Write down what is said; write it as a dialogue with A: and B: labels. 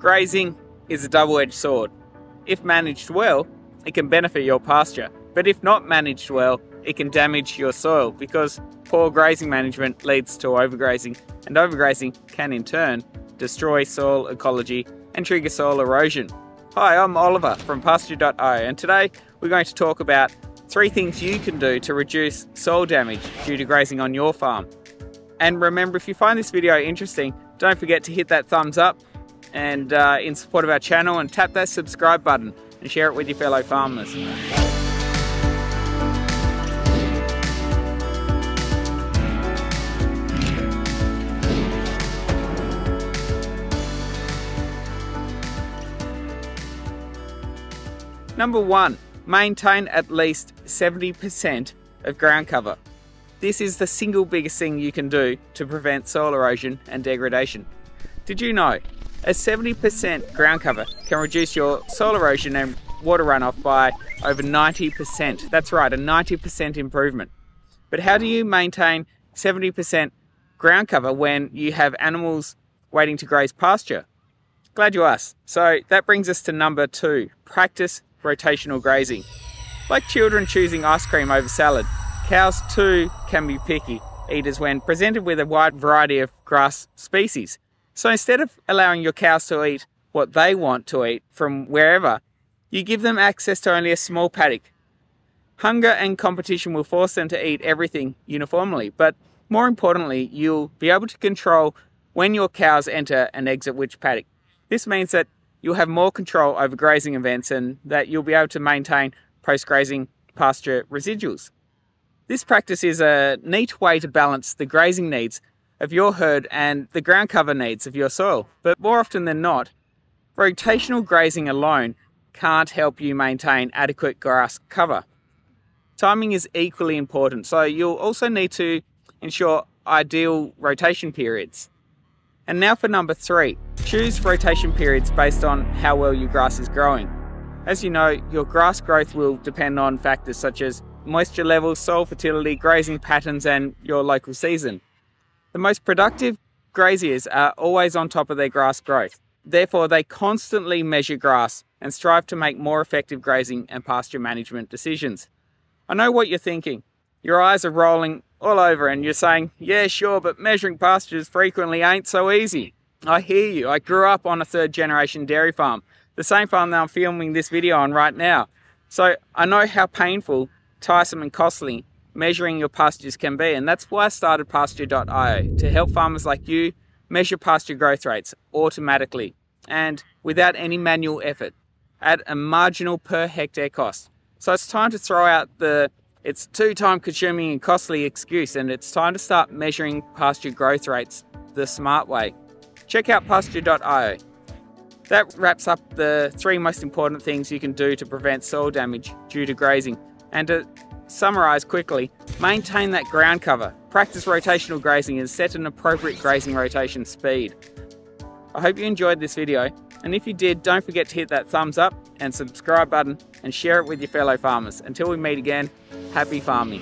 A: Grazing is a double-edged sword. If managed well, it can benefit your pasture, but if not managed well, it can damage your soil because poor grazing management leads to overgrazing, and overgrazing can in turn destroy soil ecology and trigger soil erosion. Hi, I'm Oliver from Pasture-io, and today we're going to talk about 3 things you can do to reduce soil damage due to grazing on your farm. And remember, if you find this video interesting, don't forget to hit that thumbs up and in support of our channel, and tap that subscribe button and share it with your fellow farmers. Number 1, maintain at least 70% of ground cover. This is the single biggest thing you can do to prevent soil erosion and degradation. Did you know a 70% ground cover can reduce your soil erosion and water runoff by over 90%? That's right, a 90% improvement. But how do you maintain 70% ground cover when you have animals waiting to graze pasture? Glad you asked. So that brings us to number 2, practice rotational grazing. Like children choosing ice cream over salad, cows too can be picky eaters when presented with a wide variety of grass species. So instead of allowing your cows to eat what they want to eat from wherever, you give them access to only a small paddock. Hunger and competition will force them to eat everything uniformly, but more importantly, you'll be able to control when your cows enter and exit which paddock. This means that you'll have more control over grazing events and that you'll be able to maintain post-grazing pasture residuals. This practice is a neat way to balance the grazing needs of your herd and the ground cover needs of your soil. But more often than not, rotational grazing alone can't help you maintain adequate grass cover. Timing is equally important, so you'll also need to ensure ideal rotation periods. And now for number 3, choose rotation periods based on how well your grass is growing. As you know, your grass growth will depend on factors such as moisture levels, soil fertility, grazing patterns, and your local season. The most productive graziers are always on top of their grass growth. Therefore, they constantly measure grass and strive to make more effective grazing and pasture management decisions. I know what you're thinking. Your eyes are rolling all over and you're saying, yeah, sure, but measuring pastures frequently ain't so easy. I hear you. I grew up on a 3rd generation dairy farm, the same farm that I'm filming this video on right now. So I know how painful, tiresome and costly measuring your pastures can be, and that's why I started Pasture.io, to help farmers like you measure pasture growth rates automatically and without any manual effort at a marginal per hectare cost. So it's time to throw out the "it's too time consuming and costly" excuse, and it's time to start measuring pasture growth rates the smart way. Check out Pasture.io. That wraps up the 3 most important things you can do to prevent soil damage due to grazing. And to summarize quickly, maintain that ground cover, practice rotational grazing, and set an appropriate grazing rotation speed. I hope you enjoyed this video, and if you did, don't forget to hit that thumbs up and subscribe button and share it with your fellow farmers. Until we meet again, happy farming.